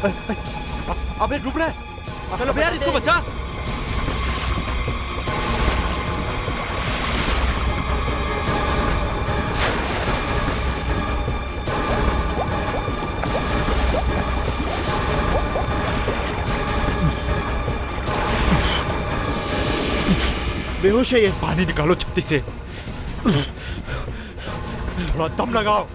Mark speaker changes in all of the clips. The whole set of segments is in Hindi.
Speaker 1: अबे डूब रहा है। चलो यार इसको बचा। बेहोश है ये। पानी निकालो छाती से। थोड़ा दम लगाओ।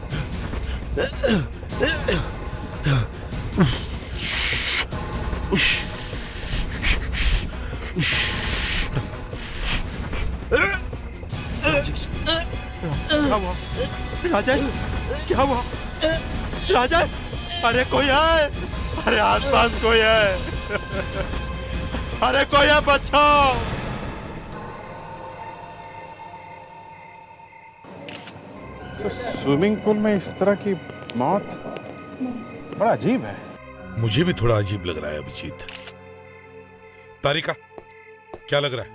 Speaker 1: क्या हुआ राजेश? क्या हुआ राजेश? अरे कोई है? अरे आसपास कोई है? अरे कोई है? बचाओ।
Speaker 2: स्विमिंग पूल में इस तरह की मौत बड़ा अजीब है।
Speaker 3: मुझे भी थोड़ा अजीब लग रहा है अभिजीत। तारिका, क्या लग रहा है?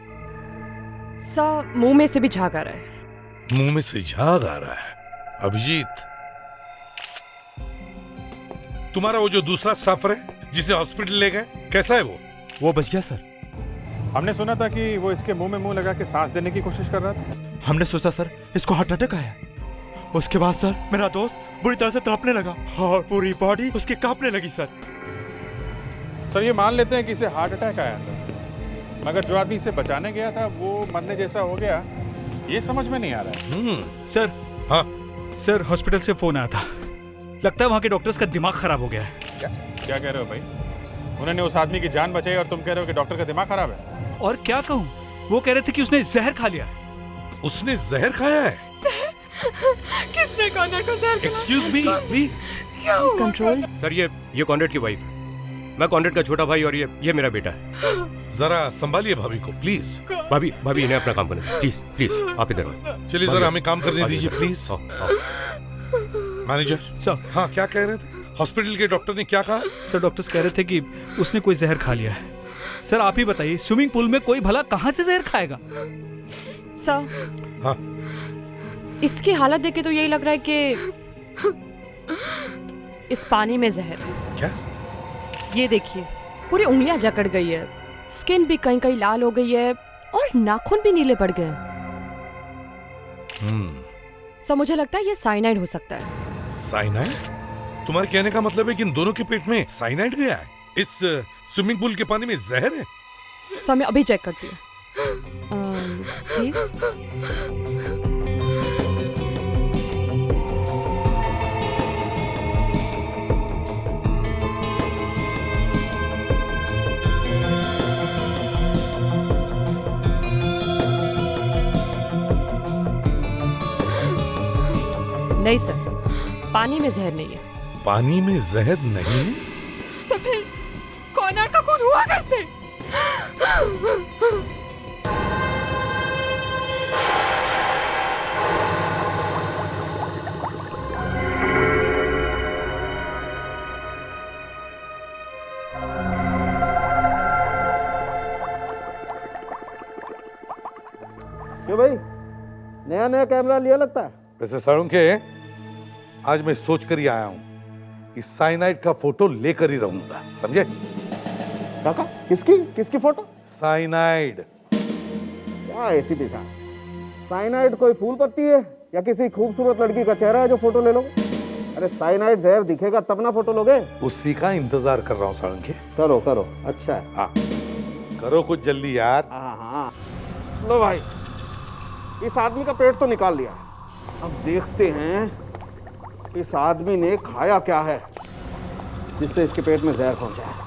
Speaker 4: मुंह में से भी झाग आ रहा है।
Speaker 3: मुंह में से झाग आ रहा है। अभिजीत, तुम्हारा वो जो दूसरा स्टाफर है जिसे हॉस्पिटल ले गए, कैसा है वो?
Speaker 1: वो बच गया सर।
Speaker 2: हमने सुना था कि वो इसके मुंह में मुंह लगा के सांस देने की कोशिश कर रहा था।
Speaker 1: हमने सोचा सर इसको हार्ट अटैक आया। उसके बाद सर मेरा दोस्त बुरी तरह से तड़पने लगा और पूरी बॉडी उसकी कांपने लगी सर।
Speaker 2: सर ये मान लेते हैं कि इसे हार्ट अटैक आया था, मगर जो आदमी इसे बचाने गया था वो मरने जैसा हो गया, ये समझ में नहीं आ रहा है।
Speaker 5: सर।
Speaker 3: हाँ
Speaker 5: सर, हॉस्पिटल से फोन आया था। लगता है वहाँ के डॉक्टर्स का दिमाग खराब हो गया है।
Speaker 2: क्या कह रहे हो भाई? उन्होंने उस आदमी की जान बचाई और तुम कह रहे हो कि डॉक्टर का दिमाग खराब है?
Speaker 5: और क्या कहूँ, वो कह रहे थे कि उसने जहर खा लिया।
Speaker 3: उसने जहर खाया है?
Speaker 4: किसने कॉन्ट्रैक्ट को जहर?
Speaker 3: Excuse me please.
Speaker 4: Control.
Speaker 6: Sir ये कॉन्ट्रैक्ट की वाइफ है। मैं कॉन्ट्रैक्ट का छोटा भाई और ये मेरा बेटा है।
Speaker 3: जरा संभालिए भाभी को प्लीज।
Speaker 6: भाभी इन्हें अपना काम करने दो। प्लीज प्लीज आप इधर आओ।
Speaker 3: चलिए जरा हमें काम करने दीजिए प्लीज। Manager
Speaker 5: sir.
Speaker 3: हाँ, क्या कह रहे थे? हॉस्पिटल के डॉक्टर ने क्या कहा?
Speaker 5: सर डॉक्टर्स कह रहे थे कि उसने कोई जहर खा लिया है। सर आप ही बताइए, स्विमिंग पूल में कोई भला कहाँ से जहर खाएगा?
Speaker 4: सर
Speaker 3: हाँ,
Speaker 4: इसकी हालत देख के तो यही लग रहा है कि इस पानी में जहर है।
Speaker 3: क्या?
Speaker 4: ये देखिए, पूरी उंगलियां जकड़ गई है, स्किन भी कहीं कहीं लाल हो गई है और नाखून भी नीले पड़ गए। सर मुझे लगता है ये साइनाइड हो सकता है।
Speaker 3: साइनाइड? तुम्हारे कहने का मतलब है कि इन दोनों के पेट में साइनाइड गया है? इस स्विमिंग पूल के पानी में जहर है?
Speaker 4: सर मैं अभी चेक करती हूँ। प्लीज। नहीं सर, पानी में जहर नहीं है।
Speaker 3: पानी में जहर नहीं है?
Speaker 4: तो फिर कॉर्नर का खून हुआ कैसे?
Speaker 7: क्यों भाई, नया नया कैमरा लिया लगता है?
Speaker 3: वैसे साळुंखे, आज मैं सोच कर ही आया हूं कि साइनाइड का फोटो लेकर ही रहूंगा, समझे?
Speaker 7: काका, किसकी किसकी फोटो?
Speaker 3: साइनाइड।
Speaker 7: क्या एसीपी साहब, साइनाइड कोई फूल पत्ती है या किसी खूबसूरत लड़की का चेहरा है जो फोटो ले लो? अरे साइनाइड जहर दिखेगा तब ना फोटो लोगे।
Speaker 3: उसी का इंतजार कर रहा हूँ साळुंखे।
Speaker 7: करो करो, अच्छा है।
Speaker 3: हाँ करो कुछ जल्दी यार।
Speaker 7: हाँ हाँ, लो भाई, इस आदमी का पेट तो निकाल लिया। अब देखते हैं इस आदमी ने खाया क्या है जिससे इसके पेट में जहर पहुंचा है।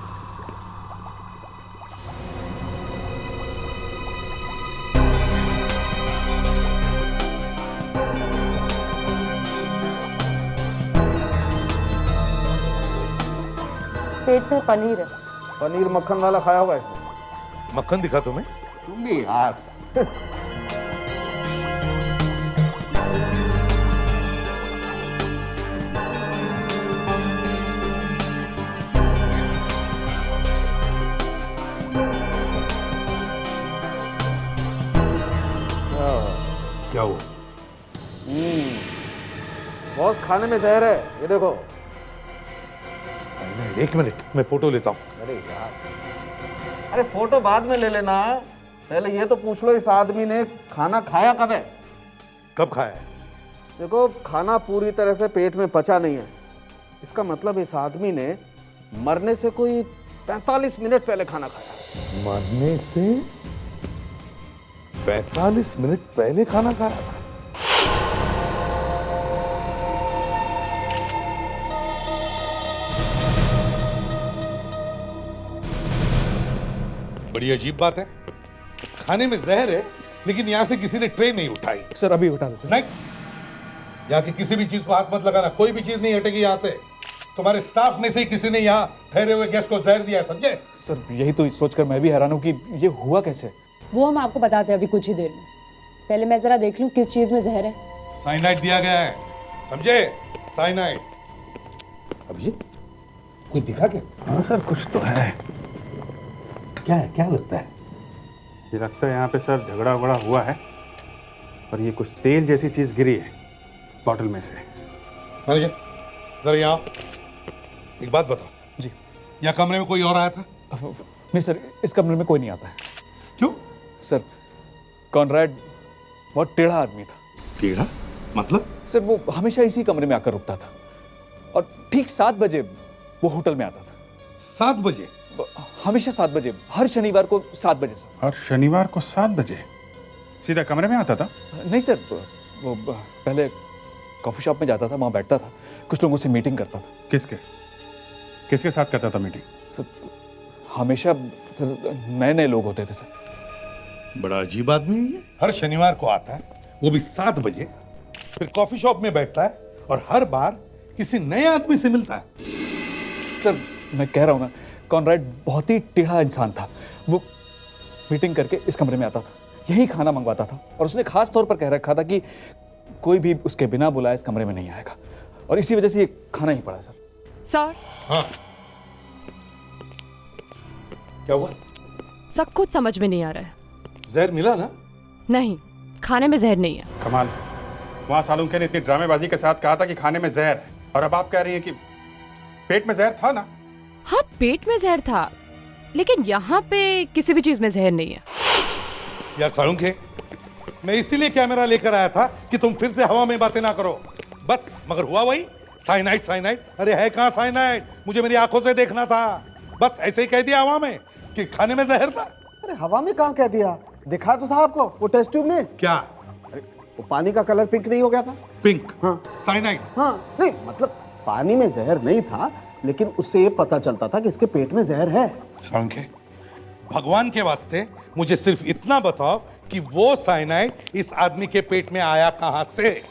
Speaker 4: पेट में पनीर है।
Speaker 7: पनीर मक्खन वाला खाया होगा इसने।
Speaker 3: मक्खन दिखा तुम्हें?
Speaker 7: तुम भी यार।
Speaker 3: क्या हुआ?
Speaker 7: बहुत खाने में जहर है, ये देखो।
Speaker 3: साइनाइड एक मिनट, मैं फोटो लेता हूँ।
Speaker 7: अरे यार, अरे फोटो बाद में ले लेना, पहले ये तो पूछ लो इस आदमी ने खाना खाया कब है?
Speaker 3: कब खाया है?
Speaker 7: देखो, खाना पूरी तरह से पेट में पचा नहीं है, इसका मतलब इस आदमी ने मरने से कोई 45 मिनट पहले खाना खाया।
Speaker 3: मरने से 45 मिनट पहले खाना खाया था। बड़ी अजीब बात है, खाने में जहर है लेकिन यहां से किसी ने ट्रे नहीं उठाई।
Speaker 5: सर अभी उठा देते।
Speaker 3: नहीं, यहाँ की किसी भी चीज को हाथ मत लगाना, कोई भी चीज नहीं हटेगी यहाँ से। तुम्हारे स्टाफ में से ही किसी ने यहाँ ठहरे हुए गेस्ट को जहर दिया है, समझे?
Speaker 8: सर यही तो सोचकर मैं भी हैरान हूँ कि ये हुआ कैसे।
Speaker 9: वो हम आपको बताते हैं अभी कुछ ही देर में। पहले मैं जरा देख लूं किस चीज में जहर है।
Speaker 3: साइनाइड दिया गया है, समझे? साइनाइड। अभिजीत, कोई दिखा क्या?
Speaker 2: हाँ सर, कुछ तो है।
Speaker 3: क्या है, क्या लगता है?
Speaker 2: ये लगता है यहाँ पे सर झगड़ा वगड़ा हुआ है और ये कुछ तेल जैसी चीज गिरी है बॉटल में से।
Speaker 3: मैनेजर, जरा यहाँ आओ। एक बात बताओ
Speaker 8: जी।
Speaker 3: यहाँ कमरे में कोई और आया था?
Speaker 8: नहीं सर, इस कमरे में कोई नहीं आता है।
Speaker 3: क्यों?
Speaker 8: सर कॉनराड बहुत टेढ़ा आदमी था।
Speaker 3: टेढ़ा मतलब?
Speaker 8: सर वो हमेशा इसी कमरे में आकर रुकता था और ठीक 7 बजे वो होटल में आता था।
Speaker 3: 7 बजे?
Speaker 8: हमेशा 7 बजे, हर शनिवार को 7 बजे सर।
Speaker 2: और शनिवार को 7 बजे सीधा कमरे में आता था?
Speaker 8: नहीं सर, वो पहले कॉफी शॉप में जाता था, वहाँ बैठता था, कुछ लोगों से मीटिंग करता था।
Speaker 2: किसके साथ करता था मीटिंग?
Speaker 8: सर हमेशा सर नए नए लोग होते थे सर।
Speaker 3: बड़ा अजीब आदमी है ये। हर शनिवार को आता है, वो भी 7 बजे, फिर कॉफी शॉप में बैठता है और हर बार किसी नए आदमी से मिलता है।
Speaker 8: सर मैं कह रहा हूँ ना, कॉनराड बहुत ही टेढ़ा इंसान था। वो मीटिंग करके इस कमरे में आता था, यही खाना मंगवाता था और उसने खास तौर पर कह रखा था कि कोई भी उसके बिना बुलाए इस कमरे में नहीं आएगा और इसी वजह से ये खाना ही पड़ा सर।
Speaker 4: सर।
Speaker 3: हाँ, क्या हुआ?
Speaker 4: सब कुछ समझ में नहीं आ रहा है।
Speaker 3: जहर मिला ना?
Speaker 4: नहीं, खाने में जहर नहीं है।
Speaker 2: कमाल, वहाँ सालुंखे ने इतनी ड्रामेबाजी के साथ कहा था कि खाने में जहर है और अब आप कह रही हैं कि पेट में जहर था ना?
Speaker 4: हाँ, पेट में जहर था, लेकिन यहाँ पे किसी भी चीज में जहर नहीं है।
Speaker 3: यार सालुंखे, मैं इसीलिए कैमरा लेकर आया था कि तुम फिर से हवा में बातें ना करो बस। मगर हुआ वही, साइनाइड साइनाइड। अरे है कहाँ साइनाइड? मुझे मेरी आंखों से देखना था। बस ऐसे ही कह दिया हवा में कि खाने में जहर था।
Speaker 7: अरे हवा में कहाँ कह दिया, दिखा तो था आपको वो टेस्ट ट्यूब में।
Speaker 3: क्या?
Speaker 7: अरे वो पानी का कलर पिंक नहीं हो गया था?
Speaker 3: पिंक?
Speaker 7: हाँ।
Speaker 3: साइनाइड?
Speaker 7: हाँ, नहीं मतलब पानी में जहर नहीं था, लेकिन उससे ये पता चलता था कि इसके पेट में जहर है।
Speaker 3: सालुंखे, भगवान के वास्ते मुझे सिर्फ इतना बताओ कि वो साइनाइड इस आदमी के पेट में आया कहां से?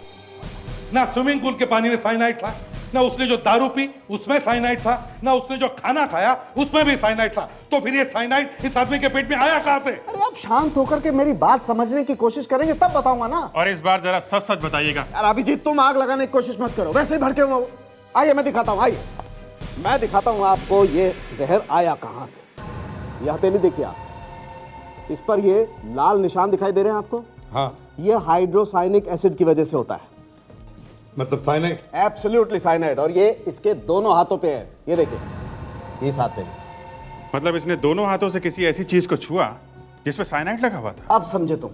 Speaker 3: ना स्विमिंग पूल के पानी में साइनाइड था, ना उसने जो दारू पी उसमें साइनाइड था, ना उसने जो खाना खाया उसमें भी साइनाइड था। तो फिर ये साइनाइड इस आदमी के पेट में आया कहां से?
Speaker 7: अरे आप शांत होकर के मेरी बात समझने की कोशिश करेंगे तब बताऊंगा ना।
Speaker 2: और इस बार जरा सच सच बताइएगा।
Speaker 7: यार अभिजीत, तुम आग लगाने की कोशिश मत करो, वैसे ही भड़के हुए हो। आइए मैं दिखाता हूँ, आइए मैं दिखाता हूँ आपको ये जहर आया कहां से। यह हथेली देखिए आप, इस पर ये लाल निशान दिखाई दे रहे हैं आपको?
Speaker 3: हाँ।
Speaker 7: ये हाइड्रोसाइनिक एसिड की वजह से होता है।
Speaker 3: मतलब साइनाइड?
Speaker 7: Absolutely cyanide. और ये इसके दोनों हाथों पे है, ये देखिए, इस हाथ पे भी।
Speaker 2: मतलब इसने दोनों हाथों से किसी ऐसी चीज को छुआ जिसमें साइनाइड लगा हुआ था?
Speaker 7: अब समझे तुम।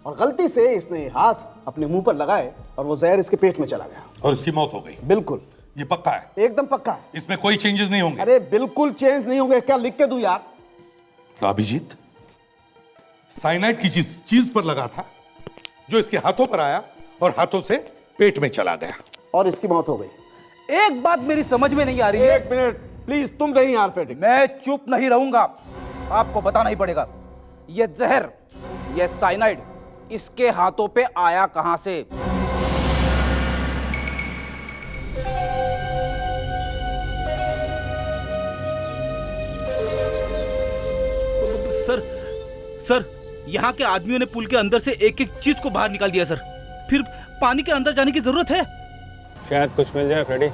Speaker 7: और गलती से इसने ये हाथ अपने मुंह पर लगाए और वो जहर इसके पेट में चला गया
Speaker 3: और इसकी मौत हो गई?
Speaker 7: बिल्कुल।
Speaker 3: ये पक्का है?
Speaker 7: एकदम पक्का है।
Speaker 3: इसमें कोई चेंजेस नहीं होंगे?
Speaker 7: अरे बिल्कुल चेंज नहीं होंगे। क्या लिख के दूं यार?
Speaker 3: तो अभिजीत, साइनाइड की चीज पर लगा था जो इसके हाथों पर आया और हाथों से पेट में चला गया
Speaker 7: और इसकी मौत हो गई।
Speaker 10: एक बात मेरी समझ में नहीं आ रही है।
Speaker 7: एक मिनट प्लीज, तुम नहीं यार फेटिक।
Speaker 10: मैं चुप नहीं रहूंगा, आपको बताना ही पड़ेगा। ये जहर, ये साइनाइड इसके हाथों पे आया कहां से?
Speaker 5: सर यहाँ के आदमियों ने पुल के अंदर से एक एक चीज को बाहर निकाल दिया सर। फिर पानी के अंदर जाने की जरूरत है?
Speaker 2: शायद कुछ मिल जाए फ्रेडी।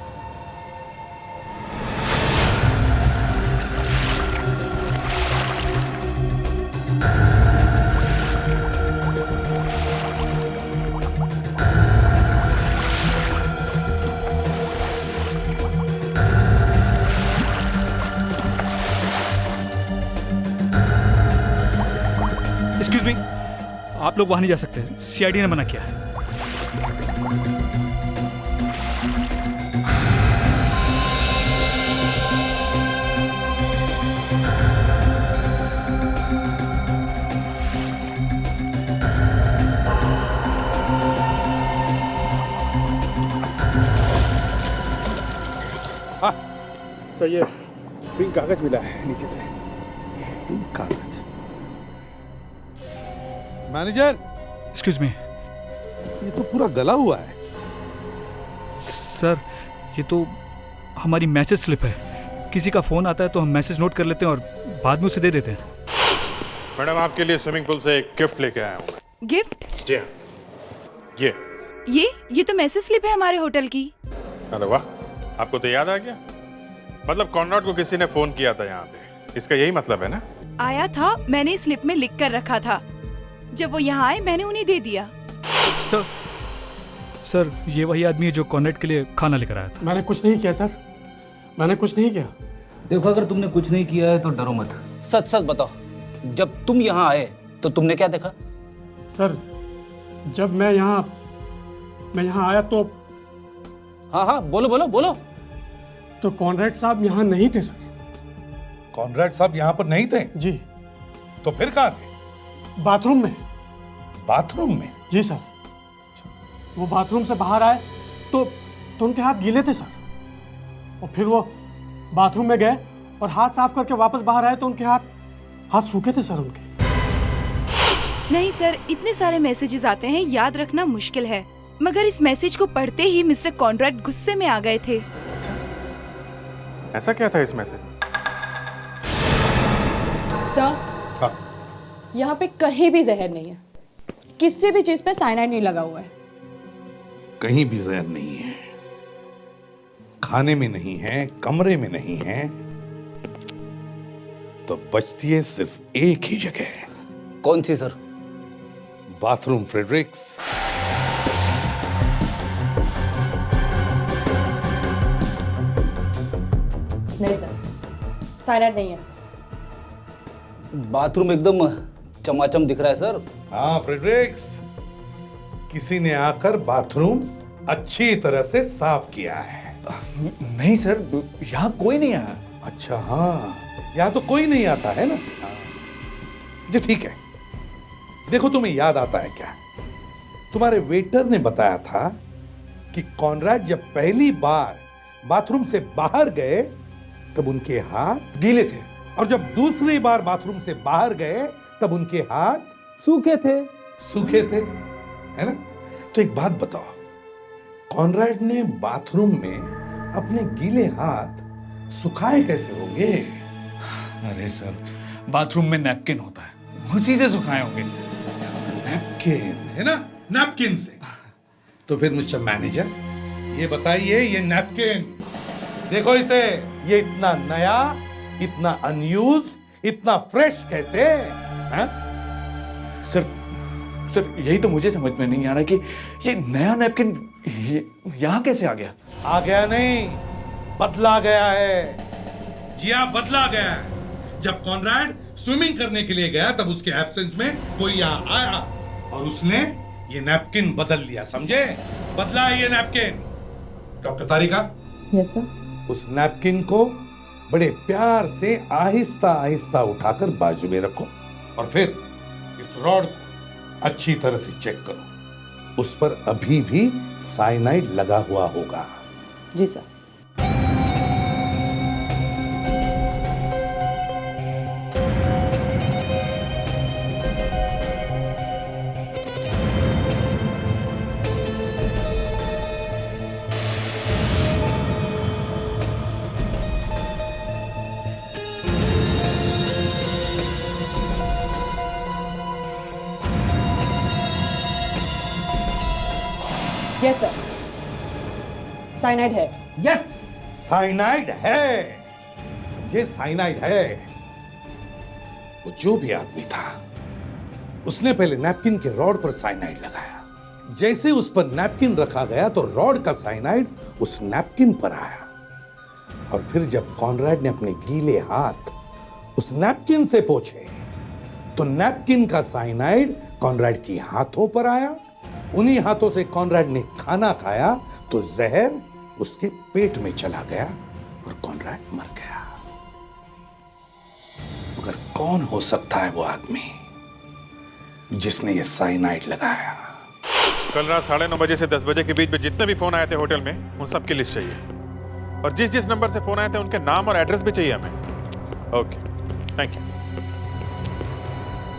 Speaker 5: एक्सक्यूज मी, आप लोग वहां नहीं जा सकते, सीआईडी ने मना किया है।
Speaker 2: सर ये पिंक कागज मिला है नीचे से। पिंक कागज।
Speaker 3: मैनेजर,
Speaker 5: एक्सक्यूज मी
Speaker 3: ये तो पूरा गला हुआ है।
Speaker 5: सर, ये तो हमारी मैसेज स्लिप है। किसी का फोन आता है तो हम मैसेज नोट कर लेते हैं और बाद में उसे दे देते हैं।
Speaker 2: मैडम, आपके लिए स्विमिंग पूल से एक गिफ्ट लेके आया हूँ।
Speaker 11: गिफ्ट?
Speaker 2: जी हाँ,
Speaker 11: ये तो मैसेज स्लिप है हमारे होटल की।
Speaker 2: अरे वाह, आपको तो याद आ गया। मतलब कॉनराड को किसी ने फोन किया था यहाँ पे, इसका यही मतलब है ना?
Speaker 11: आया था, मैंने स्लिप में लिख कर रखा था। जब वो यहाँ आए मैंने उन्हें दे दिया।
Speaker 5: सर, ये वही आदमी है जो कॉनराड के लिए खाना लेकर आया था।
Speaker 1: मैंने कुछ नहीं किया सर, मैंने कुछ नहीं किया।
Speaker 10: देखो, अगर तुमने कुछ नहीं किया है तो डरो मत। सच सच बताओ, जब तुम यहाँ आए तो तुमने क्या देखा?
Speaker 1: सर, जब मैं यहाँ आया तो
Speaker 10: हाँ, बोलो बोलो बोलो।
Speaker 1: तो कॉनराड साहब यहाँ नहीं थे सर।
Speaker 3: कॉनराड साहब यहाँ पर नहीं थे?
Speaker 1: जी।
Speaker 3: तो फिर कहाँ थे?
Speaker 1: बाथरूम में।
Speaker 3: बाथरूम में?
Speaker 1: जी सर। वो बाथरूम से बाहर आए तो उनके हाथ गीले थे सर, और फिर वो बाथरूम में गए और हाथ साफ करके वापस बाहर आए तो उनके हाथ सूखे थे सर उनके।
Speaker 11: नहीं सर, इतने सारे मैसेजेस आते हैं, याद रखना मुश्किल है। मगर इस मैसेज को पढ़ते ही मिस्टर कॉनराड गुस्से में आ गए थे।
Speaker 2: ऐसा क्या था इस मैसेज?
Speaker 9: सर, यहाँ पे कहीं भी जहर नहीं है। किसी भी चीज पे साइनाइड नहीं लगा हुआ है।
Speaker 3: कहीं भी जहर नहीं है, खाने में नहीं है, कमरे में नहीं है, तो बचती है सिर्फ एक ही जगह।
Speaker 10: कौन सी सर?
Speaker 3: Bathroom Fredericks.
Speaker 9: नहीं सर, साइनाइड नहीं है।
Speaker 10: बाथरूम एकदम चमाचम दिख रहा है सर।
Speaker 3: हाँ फ्रेडरिक्स, किसी ने आकर बाथरूम अच्छी तरह से साफ किया है।
Speaker 8: नहीं सर, यहाँ कोई नहीं आया।
Speaker 3: अच्छा हाँ, यहाँ तो कोई नहीं आता है ना। जी ठीक है। देखो, तुम्हें याद आता है क्या? तुम्हारे वेटर ने बताया था कि कॉनराड जब पहली बार बाथरूम से बाहर गए तब उनके हाथ
Speaker 8: गीले थे,
Speaker 3: और जब दूसरी बार बाथरूम से बाहर गए तब उनके हाथ
Speaker 10: सूखे थे।
Speaker 3: है ना? तो एक बात बताओ, कॉनराड ने बाथरूम में अपने गीले हाथ सुखाए कैसे होंगे?
Speaker 8: अरे सर, बाथरूम में नैपकिन होता है, उसी से सुखाए होंगे।
Speaker 3: नैपकिन है ना, नैपकिन से। तो फिर मिस्टर मैनेजर, ये बताइए, ये नैपकिन देखो इसे, ये इतना नया, इतना अनयूज, इतना फ्रेश कैसे है?
Speaker 8: सर, यही तो मुझे समझ में नहीं आ रहा कि ये नया नैपकिन यहाँ कैसे आ गया?
Speaker 3: आ गया नहीं, बदला गया है। जी हाँ, बदला गया है। जब कॉनराड स्विमिंग करने के लिए गया तब उसके एब्सेंस में कोई यहाँ आया और उसने ये नैपकिन बदल लिया, समझे? बदला है ये नैपकिन। डॉक्टर तारिका,
Speaker 9: यस सर।
Speaker 3: उस नैपकिन को बड़े प्यार से आहिस्ता आहिस्ता उठाकर बाजू में रखो और फिर इस रॉड अच्छी तरह से चेक करो। उस पर अभी भी साइनाइड लगा हुआ होगा।
Speaker 9: जी सर। यस सर, साइनाइड है।
Speaker 3: यस, साइनाइड है, समझे? साइनाइड है। वो जो भी आदमी था उसने पहले नैपकिन के रॉड पर साइनाइड लगाया। जैसे उस पर नैपकिन रखा गया तो रॉड का साइनाइड उस नैपकिन पर आया, और फिर जब कॉनराड ने अपने गीले हाथ उस नैपकिन से पोंछे तो नैपकिन का साइनाइड कॉनराड के हाथों पर आया, उन्हीं हाथों से कॉनराड ने खाना खाया तो जहर उसके पेट में चला गया और कॉनराड मर गया। मगर कौन हो सकता है वो आदमी जिसने ये साइनाइड लगाया?
Speaker 2: कल रात 9:30 बजे से 10 बजे के बीच में जितने भी फोन आए थे होटल में, उन सब की लिस्ट चाहिए, और जिस जिस नंबर से फोन आए थे उनके नाम और एड्रेस भी चाहिए हमें। Okay, thank you.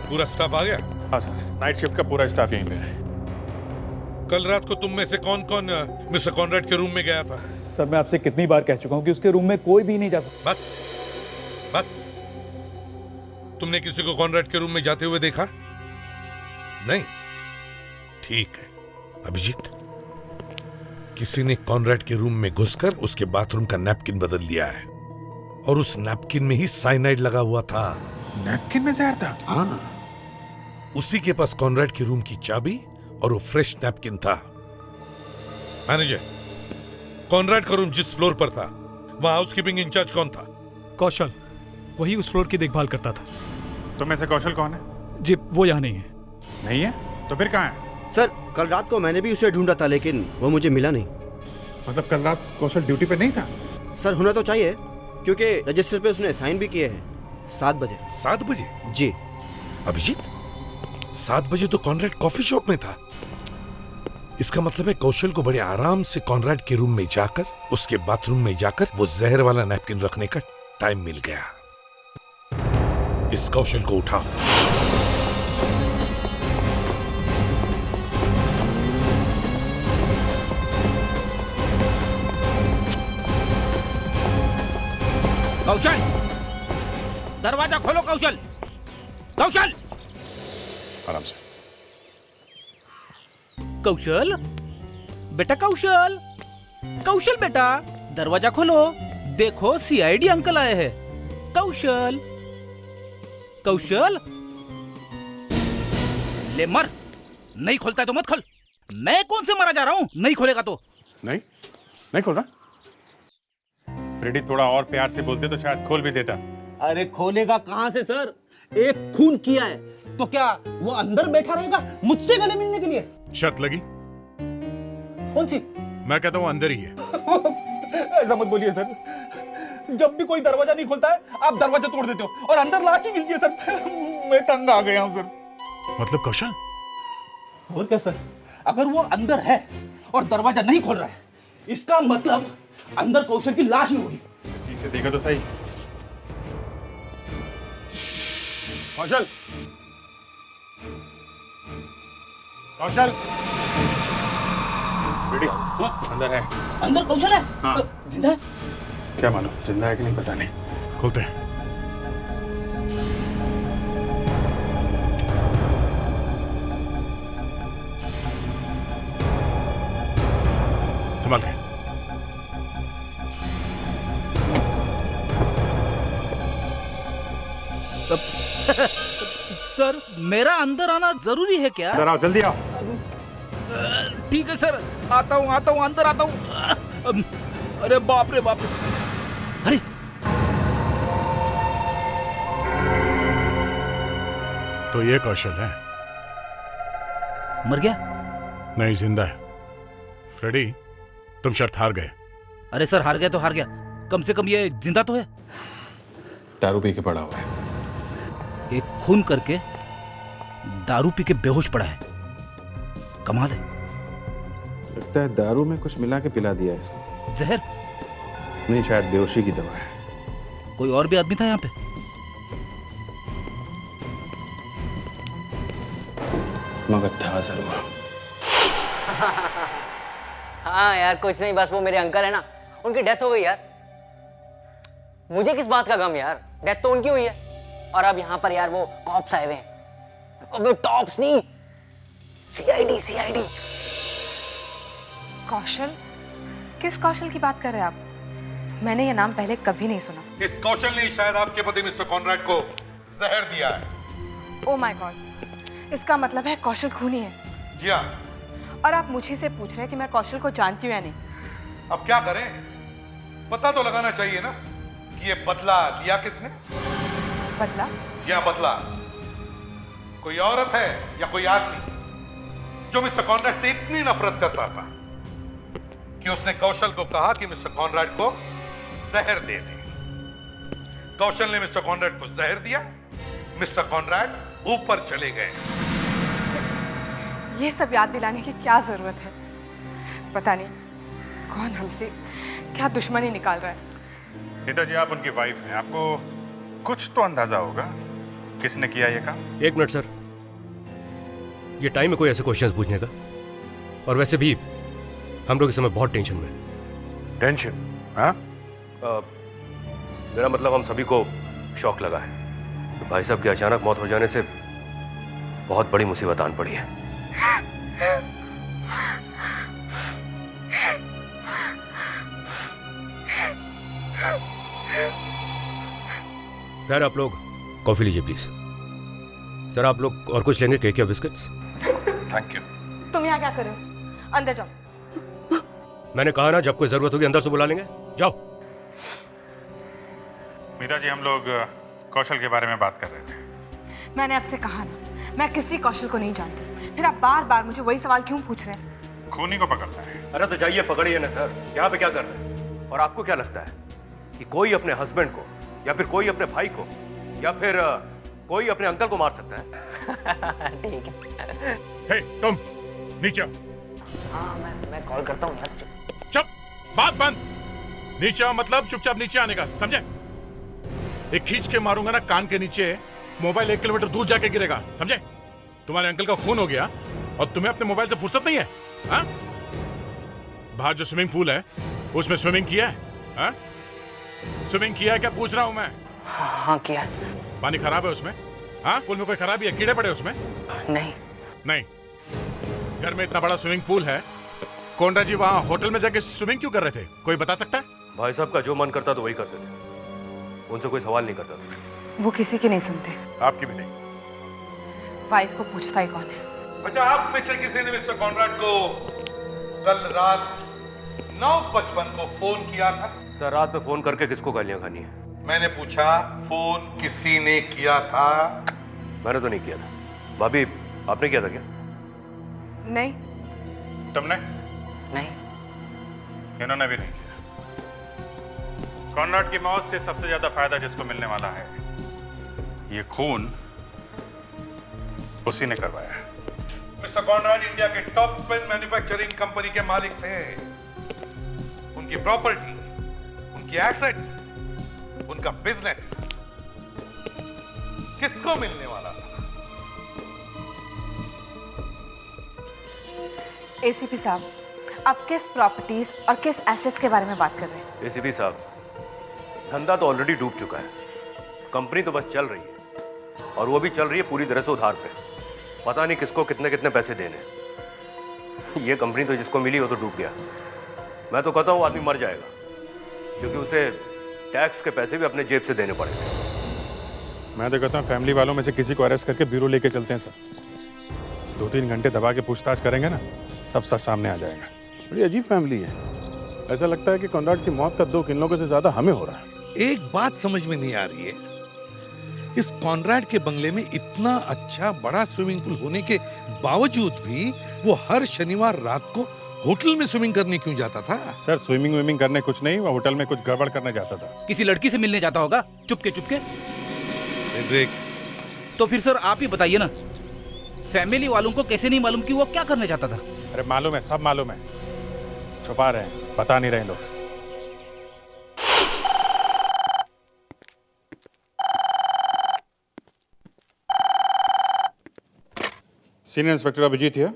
Speaker 3: पूरा स्टाफ आ गया?
Speaker 2: हाँ सर, नाइट शिफ्ट का पूरा स्टाफ यहीं पे है।
Speaker 3: कल रात को तुम में से कौन कौन मिस्टर कॉनराड के रूम में गया था?
Speaker 8: सर मैं आपसे कितनी बार कह चुका हूं कि उसके रूम में कोई भी नहीं जा सकता।
Speaker 3: बस तुमने किसी को कॉनराड के रूम में जाते हुए देखा? नहीं, ठीक है। अभिजीत, किसी ने कॉनराड के रूम में घुसकर उसके बाथरूम का नैपकिन बदल दिया है, और उस नैपकिन में ही साइनाइड लगा हुआ था।
Speaker 2: नैपकिन में जहर था?
Speaker 3: हाँ, उसी के पास कॉनराड के रूम की चाबी और वो फ्रेश नैपकिन था। मैनेजर, कॉनराड का रूम जिस फ्लोर पर था वहां हाउसकीपिंग इंचार्ज कौन था?
Speaker 5: कौशल, वही उस फ्लोर की देखभाल करता था।
Speaker 2: तुम में से कौशल कौन है?
Speaker 5: जी वो यहाँ नहीं है।
Speaker 2: नहीं है? तो फिर कहाँ है?
Speaker 12: सर कल रात को मैंने भी उसे ढूंढा था, लेकिन वो मुझे मिला नहीं।
Speaker 2: मतलब कल रात कौशल ड्यूटी पे नहीं था?
Speaker 12: सर होना तो चाहिए, क्योंकि रजिस्टर पे उसने साइन भी किए हैं 7 बजे।
Speaker 3: 7 बजे?
Speaker 12: जी।
Speaker 3: अभिजीत, 7 बजे तो कॉनराड कॉफी शॉप में था। इसका मतलब है कौशल को बड़े आराम से कॉनराड के रूम में जाकर, उसके बाथरूम में जाकर वो जहर वाला नैपकिन रखने का टाइम मिल गया। इस कौशल को उठाओ।
Speaker 10: कौशल, दरवाजा खोलो। कौशल, कौशल,
Speaker 2: आराम से।
Speaker 10: कौशल बेटा, कौशल, कौशल बेटा, दरवाजा खोलो। देखो सीआईडी अंकल आए हैं। कौशल, कौशल, ले मर। नहीं खोलता है तो मत खोल। मैं कौन से मरा जा रहा हूं? नहीं खोलेगा तो?
Speaker 2: नहीं खोल रहा। फ्रेडी थोड़ा और प्यार से बोलते तो शायद खोल भी देता।
Speaker 10: अरे खोलेगा कहां से सर? एक खून किया है तो क्या वो अंदर बैठा रहेगा मुझसे गले मिलने के लिए?
Speaker 2: शर्त लगी?
Speaker 10: कौन सी?
Speaker 2: मैं कहता हूं अंदर ही है।
Speaker 8: ऐसा मत बोलिए सर, जब भी कोई दरवाजा नहीं खोलता है आप दरवाजा तोड़ देते हो और अंदर लाश ही मिलती है सर। मैं तंग आ गया हूं सर।
Speaker 2: मतलब कौशल?
Speaker 10: और क्या सर, अगर वो अंदर है और दरवाजा नहीं खोल रहा है, इसका मतलब अंदर कौशल की लाश ही होगी।
Speaker 2: ठीक से देखो तो सही। कौशल, कौशल, फ्रेडी अंदर है।
Speaker 10: अंदर कौशल है?
Speaker 2: हाँ।
Speaker 10: जिंदा है?
Speaker 2: क्या मालूम जिंदा है कि नहीं, पता नहीं। खोलते हैं। संभाल के।
Speaker 10: सर मेरा अंदर आना जरूरी है क्या?
Speaker 2: अंदर आओ, जल्दी आओ।
Speaker 10: ठीक है सर, आता हूँ अंदर आता हूँ। अरे बाप रे बाप रे। अरे
Speaker 2: तो ये कौशल है?
Speaker 10: मर गया?
Speaker 2: नहीं, जिंदा है। फ्रेडी, तुम शर्त हार गए।
Speaker 10: अरे सर हार गया तो हार गया, कम से कम ये जिंदा तो है।
Speaker 2: दारू पी के पड़ा हुआ है।
Speaker 10: एक खून करके दारू पी के बेहोश पड़ा है। कमाल है।
Speaker 7: लगता है दारू में कुछ मिला के पिला दिया है इसको।
Speaker 10: जहर?
Speaker 7: नहीं, शायद बेहोशी की दवा है।
Speaker 10: कोई और भी आदमी था यहाँ पे?
Speaker 7: मगर था जरूर।
Speaker 13: हाँ यार कुछ नहीं, बस वो मेरे अंकल है ना, उनकी डेथ हो गई यार। मुझे किस बात का गम यार, डेथ तो उनकी हुई है। और अब यहाँ पर यार वो कॉप्स आए हुए हैं। अबे टॉप्स नहीं, सीआईडी सीआईडी।
Speaker 4: कौशल? किस कौशल की बात कर रहे हैं आप? मैंने ये नाम पहले कभी नहीं सुना।
Speaker 3: इस कौशल ने शायद आपके पति मिस्टर कॉनराड को जहर दिया है।
Speaker 4: ओह माय गॉड, इसका मतलब है कौशल खूनी है।
Speaker 3: जी हाँ।
Speaker 4: और आप मुझे से पूछ रहे हैं कि मैं कौशल को जानती हूँ या नहीं?
Speaker 3: अब क्या करें, पता तो लगाना चाहिए ना कि ये बदला लिया किसने।
Speaker 4: बदला?
Speaker 3: जी हाँ, बदला। कोई औरत है या कोई आदमी जो मिस्टर कॉनराड से इतनी नफरत करता था कि उसने कौशल को कहा कि मिस्टर कॉनराड को जहर दे दे। कौशल ने मिस्टर कॉनराड को जहर दिया, मिस्टर कॉनराड ऊपर चले गए।
Speaker 14: ये सब याद दिलाने की क्या जरूरत है? पता नहीं कौन हमसे क्या दुश्मनी निकाल रहा है।
Speaker 2: रीता जी, आप उनकी वाइफ हैं, आपको कुछ तो अंदाजा होगा किसने किया ये काम।
Speaker 6: एक मिनट सर, ये टाइम है कोई ऐसे क्वेश्चंस पूछने का? और वैसे भी हम लोग इस समय बहुत टेंशन में।
Speaker 2: टेंशन? हाँ?
Speaker 6: मेरा मतलब हम सभी को शौक लगा है तो भाई साहब की अचानक मौत हो जाने से बहुत बड़ी मुसीबत आन पड़ी है। सर आप लोग कॉफी लीजिए प्लीज। सर आप लोग और कुछ लेंगे? केक या बिस्किट्स?
Speaker 3: Thank you.
Speaker 14: तुम यहाँ क्या कर रहे हो? अंदर जाओ।
Speaker 6: मैंने कहा ना जब कोई जरूरत होगी अंदर से बुला लेंगे। जाओ।
Speaker 2: मीरा जी, हम लोग कौशल के बारे में बात कर रहे थे।
Speaker 14: मैंने आपसे कहा ना, मैं किसी कौशल को नहीं जानती, फिर आप बार बार मुझे वही सवाल क्यों पूछ रहे हैं?
Speaker 2: खूनी को पकड़ना है।
Speaker 6: अरे तो जाइए पकड़िए ना सर, यहाँ पे क्या कर रहे हैं? और आपको क्या लगता है कि कोई अपने हस्बैंड को या फिर कोई अपने भाई को या फिर कोई अपने अंकल को मार सकता है?
Speaker 13: ठीक है।
Speaker 2: हे, तुम नीचे आओ।
Speaker 13: हाँ, मैं कॉल करता हूँ।
Speaker 2: चुप, बात बंद। नीचे आओ मतलब चुपचाप नीचे आने का, समझे? एक खींच के मारूंगा ना कान के नीचे, मोबाइल 1 किलोमीटर दूर जाके गिरेगा, समझे? तुम्हारे अंकल का खून हो गया और तुम्हें अपने मोबाइल से फुर्सत नहीं है? हाँ? बाहर जो स्विमिंग पूल है उसमें स्विमिंग किया है? हाँ? स्विमिंग किया है क्या पूछ रहा हूं मैं?
Speaker 13: हाँ किया है।
Speaker 2: पानी खराब है उसमें? हाँ? पूल में कोई खराबी है? कीड़े पड़े उसमें?
Speaker 13: नहीं।
Speaker 2: नहीं। घर में इतना बड़ा स्विमिंग पूल है, कॉनराड जी वहां होटल में जाके स्विमिंग क्यों कर रहे थे? कोई बता सकता है?
Speaker 6: भाई साहब का जो मन करता तो वही करते थे, उनसे कोई सवाल नहीं करता था।
Speaker 14: वो किसी की नहीं सुनते।
Speaker 2: आपकी भी नहीं।
Speaker 14: वाइफ को पूछता ही कौन है?
Speaker 3: अच्छा, आप में से किसी ने मिस्टर कॉनराड को कल रात 9:55 को फोन किया था?
Speaker 6: सर रात में फोन करके किसको गालियां खानी है?
Speaker 3: मैंने पूछा फोन किसी ने किया था?
Speaker 6: मैंने तो नहीं किया था। भाभी आपने किया था क्या?
Speaker 14: नहीं।
Speaker 2: तुमने?
Speaker 13: नहीं।
Speaker 2: इन्होंने भी नहीं किया। कॉनराड की मौत से सबसे ज्यादा फायदा जिसको मिलने वाला है, ये खून उसी ने करवाया है। मिस्टर कॉनराड इंडिया के टॉप पेन मैन्युफैक्चरिंग कंपनी के मालिक थे। उनकी प्रॉपर्टी, उनकी एसेट्स, उनका बिजनेस किसको मिलने वाला था?
Speaker 14: एसीपी साहब, आप किस प्रॉपर्टीज और किस एसेट्स के बारे में बात कर रहे हैं?
Speaker 6: एसीपी साहब, धंधा तो ऑलरेडी डूब चुका है, कंपनी तो बस चल रही है और वो भी चल रही है पूरी तरह से उधार पे। पता नहीं किसको कितने कितने पैसे देने। ये कंपनी तो जिसको मिली वो तो डूब गया। मैं तो कहता हूँ वो आदमी मर जाएगा क्योंकि उसे टैक्स के पैसे भी अपने जेब से देने पड़ेंगे।
Speaker 2: मैं तो कहता हूँ फैमिली वालों में से किसी को अरेस्ट करके ब्यूरो लेके चलते हैं सर। 2-3 घंटे दबा के पूछताछ करेंगे ना, सब सच सामने आ जाएगा। बड़ी अजीब फैमिली है। ऐसा लगता है कि कॉनराड की मौत का दुख इन लोगों से ज्यादा हमें हो रहा है।
Speaker 3: एक बात समझ में नहीं आ रही है, इस कॉनराड के बंगले में इतना अच्छा बड़ा स्विमिंग पूल होने के बावजूद भी वो हर शनिवार रात को होटल में स्विमिंग करने क्यों जाता था?
Speaker 2: सर स्विमिंग विमिंग करने कुछ नहीं, वो होटल में कुछ गड़बड़ करने जाता था।
Speaker 10: किसी लड़की से मिलने जाता होगा चुपके चुपके। तो फिर सर आप ही बताइए ना, फैमिली वालों को कैसे नहीं मालूम कि वो क्या करने जाता था?
Speaker 2: अरे मालूम है, सब मालूम है, छुपा रहे हैं, बता नहीं रहे लोग। सीनियर इंस्पेक्टर अभिजीत है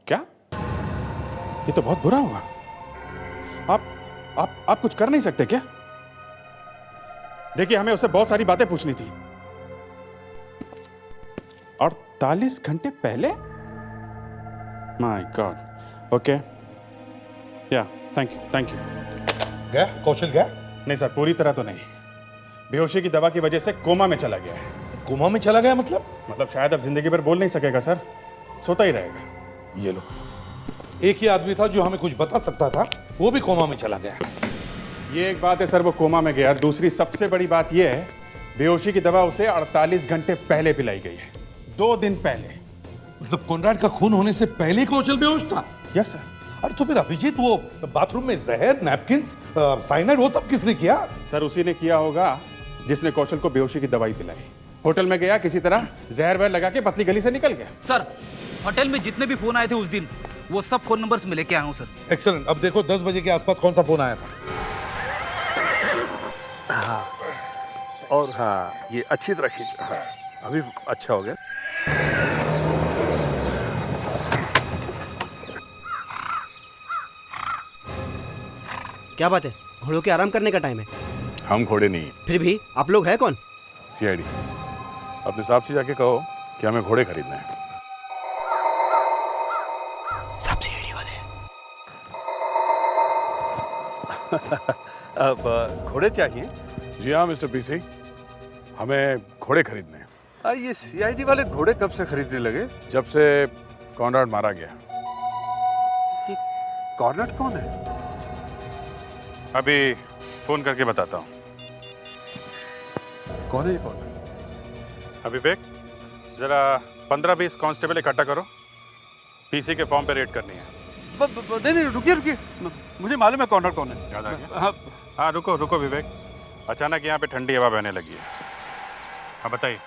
Speaker 2: क्या? ये तो बहुत बुरा हुआ। आप कुछ कर नहीं सकते क्या? देखिए हमें उससे बहुत सारी बातें पूछनी थी। 48 घंटे पहले? My God. ओके, या थैंक यू।
Speaker 3: गया कौशल गया?
Speaker 2: नहीं सर, पूरी तरह तो नहीं। बेहोशी की दवा की वजह से कोमा में चला गया है।
Speaker 3: कोमा में चला गया मतलब
Speaker 2: शायद अब जिंदगी भर बोल नहीं सकेगा सर, सोता ही रहेगा।
Speaker 3: ये लो, एक ही आदमी था जो हमें कुछ बता सकता था, वो भी कोमा में चला गया।
Speaker 2: ये एक बात है सर, वो कोमा में गया। और दूसरी सबसे बड़ी बात ये है,
Speaker 15: बेहोशी की दवा उसे 48 घंटे पहले पिलाई गई है, 2 दिन पहले।
Speaker 3: मतलब कॉनराड का खून होने से पहले कौशल बेहोश था?
Speaker 15: Yes sir.
Speaker 3: अरे तो फिर अभिजीत वो बाथरूम में जहर, नैपकिंस, साइनाइड वो सब किसने किया?
Speaker 15: सर उसी ने किया होगा जिसने कौशल को बेहोशी की दवाई पिलाई। होटल में गया, किसी तरह जहर वहर लगा के पतली गली से निकल गया।
Speaker 10: सर होटल में जितने भी फोन आए थे उस दिन, वो सब फोन नंबर्स में लेके आया हूँ सर।
Speaker 3: एक्सीलेंट। अब देखो 10 बजे के आसपास कौन सा फोन आया था?
Speaker 16: हाँ, और हाँ ये अच्छी तरह खींच। हाँ, अभी अच्छा हो गया।
Speaker 12: क्या बात है, घोड़ों के आराम करने का टाइम है।
Speaker 2: हम घोड़े नहीं,
Speaker 12: फिर भी आप लोग हैं कौन?
Speaker 2: सीआईडी। अपने साहब से जाके कहो कि हमें घोड़े खरीदने हैं।
Speaker 12: सब सीआईडी वाले हैं।
Speaker 16: अब घोड़े चाहिए?
Speaker 2: जी हाँ मिस्टर पीसी, हमें घोड़े खरीदने हैं।
Speaker 16: ये सीआईडी वाले घोड़े कब से खरीदने लगे?
Speaker 2: जब से कॉनराड मारा गया।
Speaker 16: कॉनराड कौन है?
Speaker 2: अभी फोन करके बताता हूँ।
Speaker 16: कौन है ये कौन?
Speaker 2: विवेक, जरा 15-20 कांस्टेबल इकट्ठा करो, पीसी के फॉर्म पे रेड करनी है।
Speaker 16: नहीं रुकिए, मुझे मालूम है कॉनराड कौन है।
Speaker 2: याद आ गया? हाँ रुको विवेक, अचानक यहाँ पे ठंडी हवा बहने लगी है। हाँ बताइए।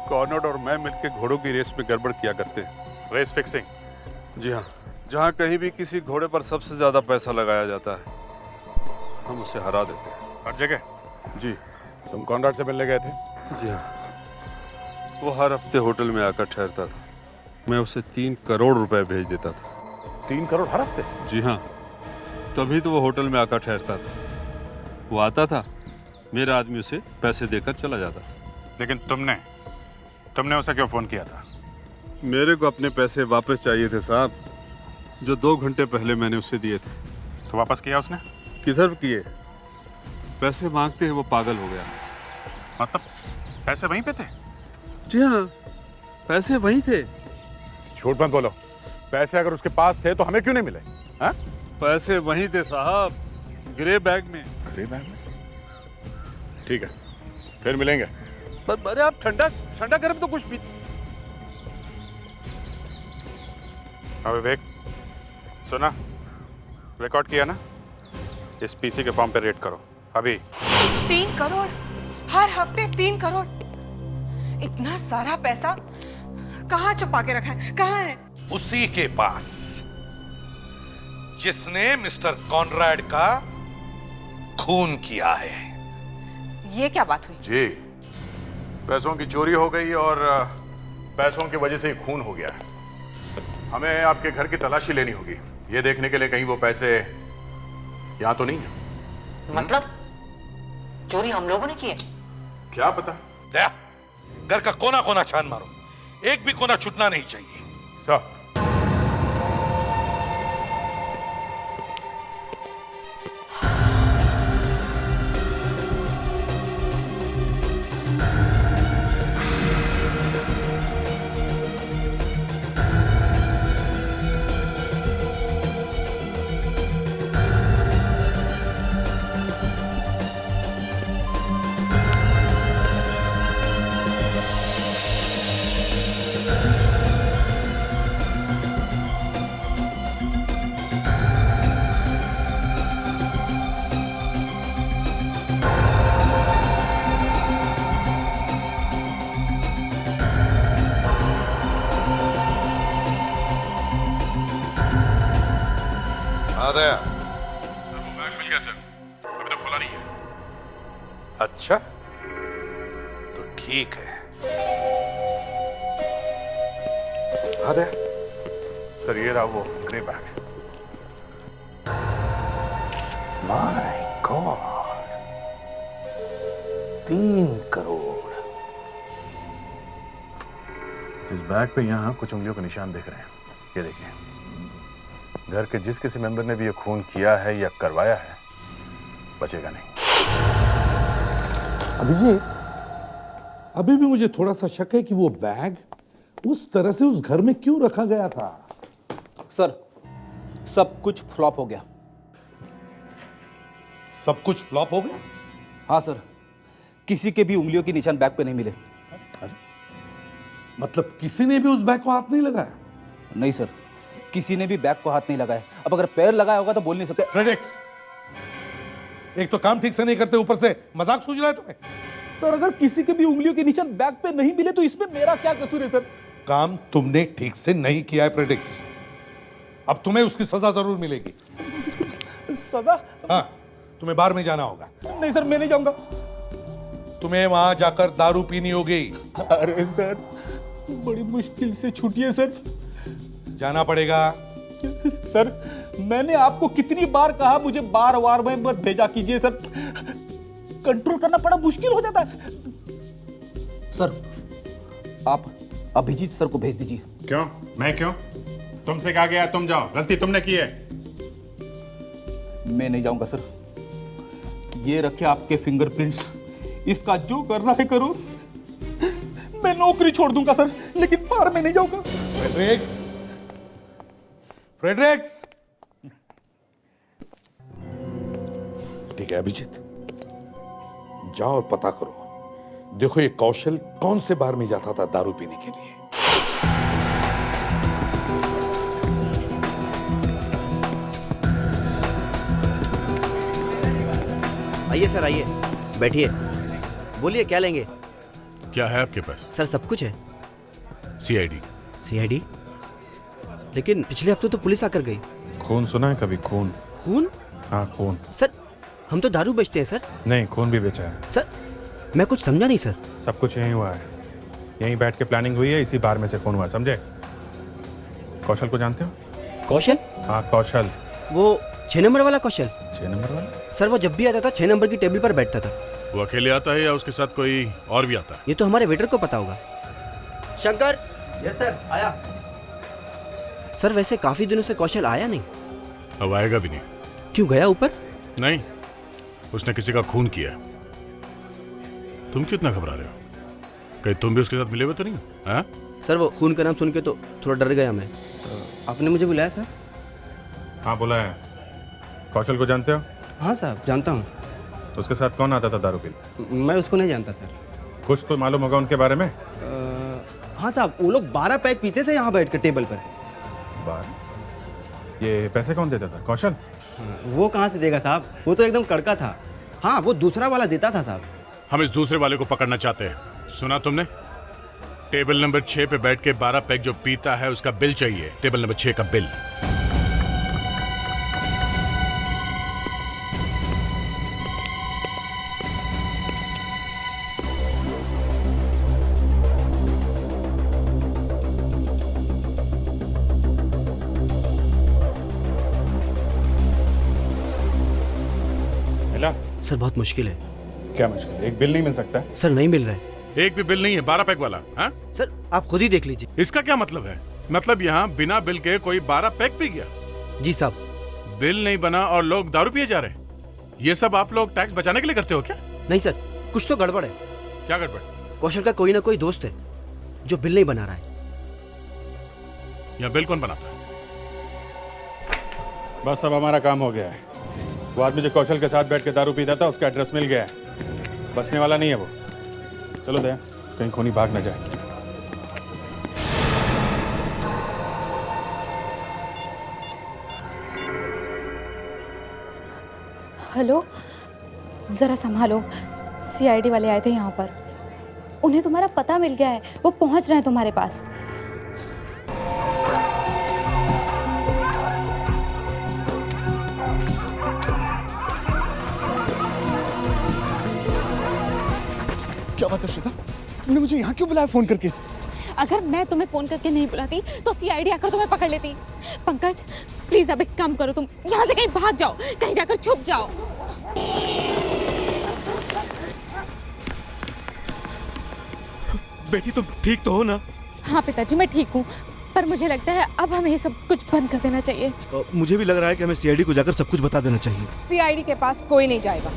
Speaker 16: कॉनराड और मैं मिलकर घोड़ों की रेस में गड़बड़ किया करते हैं।
Speaker 2: Race fixing?
Speaker 16: जी हाँ, जहाँ कहीं भी किसी घोड़े पर सबसे ज्यादा पैसा लगाया जाता है, हम उसे हरा देते हैं।
Speaker 2: हर जगह?
Speaker 16: जी।
Speaker 2: तुम कॉनराड से मिलने गए थे?
Speaker 16: जी हाँ, वो हर हफ्ते होटल में आकर ठहरता था। मैं उसे 3 करोड़ रुपए भेज देता था।
Speaker 2: 3 करोड़ हर हफ्ते?
Speaker 16: जी हाँ, तभी तो वो होटल में आकर ठहरता था। वो आता था, मेरा आदमी उसे पैसे देकर चला जाता था।
Speaker 2: लेकिन तुमने उसे क्यों फोन किया था?
Speaker 16: मेरे को अपने पैसे वापस चाहिए थे साहब, जो 2 घंटे पहले मैंने उसे दिए थे।
Speaker 2: तो वापस किया उसने?
Speaker 16: किधर किए, पैसे मांगते हैं वो पागल हो गया।
Speaker 2: मतलब पैसे वहीं पे थे?
Speaker 16: जी हाँ, पैसे वहीं थे।
Speaker 2: झूठ मत बोलो, पैसे अगर उसके पास थे तो हमें क्यों नहीं मिले? हाँ?
Speaker 16: पैसे वहीं थे साहब, ग्रे बैग में।
Speaker 2: ग्रे बैग में? ठीक है, फिर मिलेंगे।
Speaker 16: अरे आप ठंडा गर्म तो कुछ भी।
Speaker 2: हाँ विवेक, सुना? रिकॉर्ड किया ना? इस पीसी के फॉर्म पे रेड करो अभी।
Speaker 14: 3 करोड़ हर हफ्ते? 3 करोड़? इतना सारा पैसा कहाँ छुपा के रखा है? कहाँ है?
Speaker 3: उसी के पास जिसने मिस्टर कॉनराड का खून किया है।
Speaker 14: ये क्या बात हुई?
Speaker 2: जी, पैसों की चोरी हो गई और पैसों की वजह से ही खून हो गया। हमें आपके घर की तलाशी लेनी होगी, ये देखने के लिए कहीं वो पैसे यहाँ तो नहीं है।
Speaker 13: मतलब चोरी हम लोगों ने की है?
Speaker 2: क्या पता।
Speaker 3: दया, घर का कोना कोना छान मारो, एक भी कोना छूटना नहीं चाहिए।
Speaker 2: सर
Speaker 3: दया,
Speaker 2: बैग मिल गया सर, अभी तक खुला नहीं है।
Speaker 3: अच्छा तो ठीक है। हाँ दया।
Speaker 2: सर ये रहा वो grey bag.
Speaker 3: My God, 3 crore.
Speaker 2: इस बैग पे यहाँ कुछ उंगलियों के निशान दिख रहे हैं, ये देखिए। घर के जिस किसी मेंबर ने भी ये खून किया है या करवाया है, बचेगा नहीं।
Speaker 3: अभिजीत, अभी भी मुझे थोड़ा सा शक है कि वो बैग उस तरह से उस घर में क्यों रखा गया था।
Speaker 10: सर, सब कुछ फ्लॉप हो गया।
Speaker 3: सब कुछ फ्लॉप हो गया?
Speaker 10: हाँ सर, किसी के भी उंगलियों के निशान बैग पे नहीं मिले।
Speaker 3: मतलब किसी ने भी उस बैग को हाथ नहीं लगाया?
Speaker 10: नहीं सर, किसी ने भी बैग को हाथ नहीं लगाया। अब अगर पैर लगाया होगा तो बोल नहीं सकते।
Speaker 3: फ्रेडेक्स, एक तो काम ठीक से नहीं करते, ऊपर से मजाक सूझ रहा है तुम्हें।
Speaker 10: सर अगर किसी के भी उंगलियों के निशान बैग पे नहीं मिले तो इसमें मेरा क्या कसूर है सर?
Speaker 3: काम तुमने ठीक से नहीं किया है फ्रेडेक्स, अब तुम्हें उसकी सजा जरूर मिलेगी।
Speaker 10: सजा?
Speaker 3: हाँ, तुम्हें बार में जाना होगा।
Speaker 10: नहीं सर, मैं नहीं जाऊंगा।
Speaker 3: तुम्हें वहां जाकर दारू पीनी होगी।
Speaker 10: अरे सर, बड़ी मुश्किल से छूटी है सर।
Speaker 3: जाना पड़ेगा।
Speaker 10: सर मैंने आपको कितनी बार कहा मुझे बार बार में मत भेजा कीजिए सर, कंट्रोल करना बड़ा मुश्किल हो जाता है। सर आप अभिजीत सर को भेज दीजिए।
Speaker 15: क्यों? मैं क्यों? तुमसे कहा गया तुम जाओ, गलती तुमने की है।
Speaker 10: मैं नहीं जाऊंगा सर, ये रखे आपके फिंगरप्रिंट्स, इसका जो करना है करो। मैं नौकरी छोड़ दूंगा सर, लेकिन बाहर में नहीं जाऊंगा।
Speaker 3: Fredericks, Fredericks. ठीक है अभिजीत, जाओ और पता करो, देखो ये कौशल कौन से बार में जाता था दारू पीने के लिए।
Speaker 12: आइए सर, आइए, बैठिए, बोलिए क्या लेंगे?
Speaker 2: क्या है आपके पास?
Speaker 12: सर सब कुछ है।
Speaker 2: सीआईडी।
Speaker 12: सीआईडी? लेकिन पिछले हफ्ते तो पुलिस आकर गई।
Speaker 15: खून सुना है कभी? खून?
Speaker 12: खून?
Speaker 15: हाँ खून।
Speaker 12: सर हम तो दारू बेचते हैं सर।
Speaker 15: नहीं, खून भी बेचा है।
Speaker 12: सर मैं कुछ समझा नहीं सर।
Speaker 15: सब कुछ यहीं हुआ है, यहीं बैठ के प्लानिंग हुई है, इसी बार में से खून हुआ, समझे? कौशल को जानते हो?
Speaker 12: कौशल?
Speaker 15: हाँ कौशल।
Speaker 12: वो 6 नंबर वाला कौशल?
Speaker 15: 6 नंबर वाला?
Speaker 12: सर वो जब भी आता था 6 नंबर की टेबल पर बैठता था।
Speaker 2: वो अकेले आता है या उसके साथ कोई और भी आता है?
Speaker 12: ये तो हमारे वेटर को पता होगा। शंकर। यस सर, आया। सर वैसे काफी दिनों से कौशल आया नहीं।
Speaker 2: अब आएगा भी नहीं।
Speaker 12: क्यों, गया ऊपर?
Speaker 2: नहीं, उसने किसी का खून किया। तुम क्यों इतना घबरा रहे हो? कहीं तुम भी उसके साथ मिले हुए तो नहीं? हाँ?
Speaker 12: सर वो खून का नाम सुन के तो थोड़ा डर गया मैं। आपने मुझे बुलाया सर?
Speaker 15: हाँ बुलाया। कौशल को जानते हो?
Speaker 12: हाँ साहब जानता हूँ।
Speaker 15: तो उसके साथ कौन आता था दारू पीने?
Speaker 12: मैं उसको नहीं जानता सर।
Speaker 15: कुछ तो मालूम होगा उनके बारे में?
Speaker 12: हाँ साहब, वो लोग 12 पैक पीते थे यहाँ बैठ कर टेबल पर।
Speaker 15: 12? ये पैसे कौन देता था? कौशल?
Speaker 12: वो कहाँ से देगा साहब, वो तो एकदम कड़का था। हाँ वो दूसरा वाला देता था साहब।
Speaker 2: हम इस दूसरे वाले को पकड़ना चाहते हैं। सुना तुमने? टेबल नंबर 6 पे बैठ के 12 पैक जो पीता है उसका बिल चाहिए। टेबल नंबर 6 का बिल।
Speaker 12: सर बहुत मुश्किल है।
Speaker 15: क्या मुश्किल? एक बिल नहीं मिल सकता?
Speaker 12: सर नहीं मिल रहा है।
Speaker 2: एक भी बिल नहीं है 12 पैक वाला। हाँ?
Speaker 12: सर आप खुद ही देख लीजिए।
Speaker 2: इसका क्या मतलब है? मतलब यहाँ बिना बिल के कोई 12 पैक पी गया?
Speaker 12: जी साहब।
Speaker 2: बिल नहीं बना और लोग दारू पिए जा रहे हैं। ये सब आप लोग टैक्स बचाने के लिए करते हो क्या?
Speaker 12: नहीं सर, कुछ तो गड़बड़ है।
Speaker 2: क्या गड़बड़?
Speaker 12: कौशल का कोई ना कोई दोस्त है जो बिल नहीं बना रहा है।
Speaker 2: यहाँ बिल कौन बनाता है?
Speaker 15: बस अब हमारा काम हो गया है। वो आदमी जो कौशल के साथ बैठ के दारू पीता था उसका एड्रेस मिल गया है। बचने वाला नहीं है वो। चलो दया, कहीं खूनी भाग न जाए।
Speaker 9: हेलो, ज़रा संभालो, सीआईडी वाले आए थे यहाँ पर। उन्हें तुम्हारा पता मिल गया है, वो पहुँच रहे हैं तुम्हारे पास।
Speaker 17: क्या बात है श्वेता, तुमने मुझे यहाँ क्यों बुलाया फोन करके?
Speaker 9: अगर मैं तुम्हें फोन करके नहीं बुलाती तो सीआईडी आकर तुम्हें पकड़ लेती। पंकज प्लीज अब एक काम करो, तुम यहाँ से कहीं भाग जाओ, कहीं जाकर छुप जाओ।
Speaker 17: बेटी तुम ठीक तो हो ना?
Speaker 9: हाँ पिताजी मैं ठीक हूँ, पर मुझे लगता है अब हमें ये सब कुछ बंद कर देना चाहिए।
Speaker 17: मुझे भी लग रहा है कि हमें सीआईडी को जाकर सब कुछ बता देना चाहिए।
Speaker 14: सीआईडी के पास कोई नहीं जाएगा।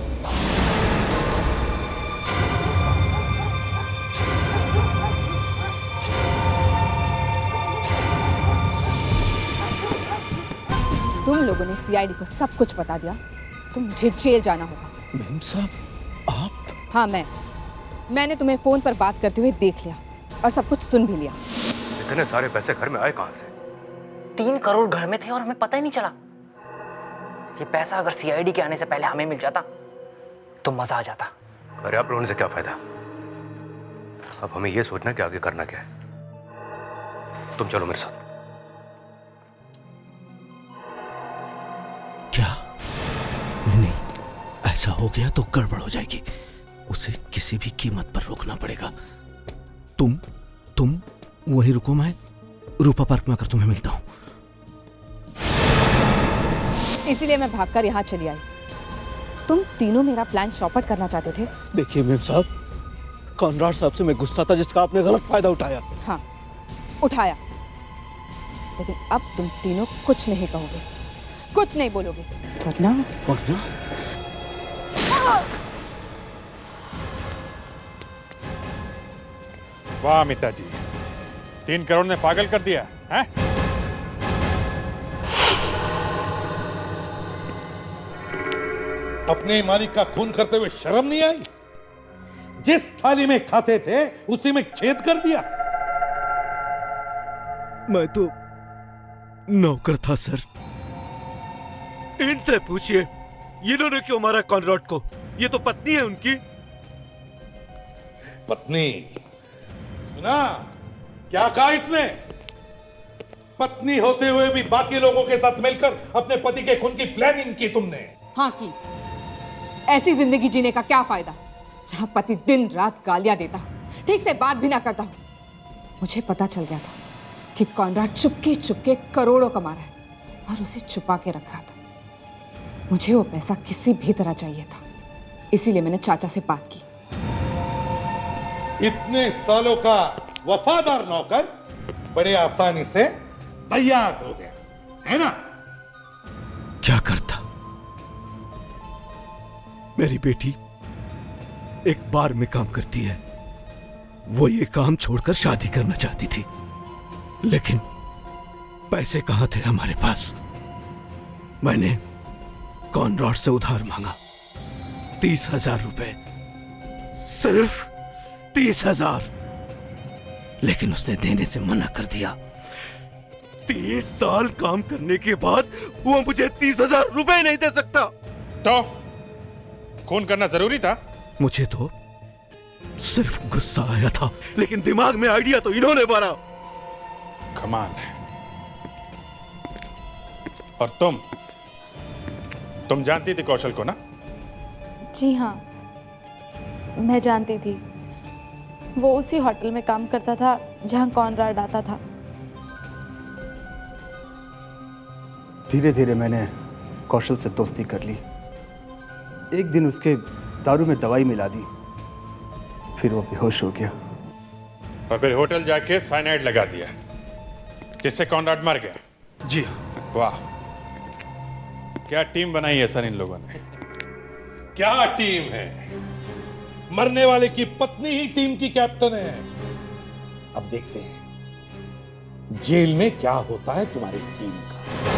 Speaker 14: तुम लोगों ने सीआईडी को सब कुछ बता दिया तो मुझे जेल जाना होगा।
Speaker 17: मेम साहब, आप
Speaker 18: हाँ, मैंने तुम्हें फोन पर बात करते हुए देख लिया और सब कुछ सुन भी लिया।
Speaker 6: इतने सारे पैसे घर में आए कहां से?
Speaker 13: 3 करोड़ घर में थे और हमें पता ही नहीं चला। ये पैसा अगर सीआईडी के आने से पहले हमें मिल जाता तो मजा आ जाता।
Speaker 6: अरे आप रोने से क्या फायदा? अब हमें यह सोचना कि आगे करना क्या है। तुम चलो मेरे साथ।
Speaker 19: क्या? नहीं, ऐसा हो गया तो गड़बड़ हो जाएगी। उसे किसी भी कीमत पर रोकना पड़ेगा। तुम वहीं रुको, मैं रूपा पार्क में आकर तुम्हें मिलता हूं।
Speaker 18: इसीलिए मैं भागकर यहाँ चली आई। तुम तीनों मेरा प्लान चौपट करना चाहते थे।
Speaker 19: देखिए मेम साहब, कॉनराड साहब से मैं गुस्सा था जिसका आपने गलत फायदा उठाया।
Speaker 18: हाँ, उठाया, लेकिन अब तुम तीनों कुछ नहीं कहोगे, कुछ नहीं बोलोगे, वरना
Speaker 15: वाह अमिता जी, 3 करोड़ ने पागल कर दिया है?
Speaker 3: अपने मालिक का खून करते हुए शर्म नहीं आई? जिस थाली में खाते थे उसी में छेद कर दिया।
Speaker 19: मैं तो नौकर था सर। इनसे पूछिए, इन्होंने क्यों मारा कॉनराड को? ये तो पत्नी है उनकी।
Speaker 3: पत्नी? सुना क्या कहा इसने? पत्नी होते हुए भी बाकी लोगों के साथ मिलकर अपने पति के खून की प्लानिंग की तुमने।
Speaker 18: हाँ की। ऐसी जिंदगी जीने का क्या फायदा जहां पति दिन रात गालियां देता हो, ठीक से बात भी ना करता हो। मुझे पता चल गया था कि कॉनराड चुपके चुपके करोड़ों कमा रहा है और उसे छुपा के रख रहा था। मुझे वो पैसा किसी भी तरह चाहिए था, इसीलिए मैंने चाचा से बात की।
Speaker 3: इतने सालों का वफादार नौकर बड़े आसानी से तैयार हो गया, है ना?
Speaker 19: क्या करता? मेरी बेटी एक बार में काम करती है। वो ये काम छोड़कर शादी करना चाहती थी, लेकिन पैसे कहां थे हमारे पास। मैंने कॉनराड से उधार मांगा, 30,000 रुपए, सिर्फ 30,000, लेकिन उसने देने से मना कर दिया। 30 साल काम करने के बाद वो मुझे 30,000 रुपए नहीं दे सकता।
Speaker 15: तो खून करना जरूरी था?
Speaker 19: मुझे तो सिर्फ गुस्सा आया था, लेकिन दिमाग में आइडिया तो इन्होंने मारा।
Speaker 15: कमाल है। और तुम जानती थी कौशल को ना?
Speaker 9: जी हाँ, मैं जानती थी। वो उसी होटल में काम करता था जहां कॉनराड आता था।
Speaker 20: धीरे धीरे मैंने कौशल से दोस्ती कर ली। एक दिन उसके दारू में दवाई मिला दी, फिर वो बेहोश हो गया
Speaker 15: और फिर होटल जाके साइनाइड लगा दिया, जिससे कॉनराड मर गया।
Speaker 19: जी हाँ।
Speaker 15: वाह, क्या टीम बनाई है सर इन लोगों ने।
Speaker 3: क्या टीम है? मरने वाले की पत्नी ही टीम की कैप्टन है। अब देखते हैं जेल में क्या होता है तुम्हारी टीम का।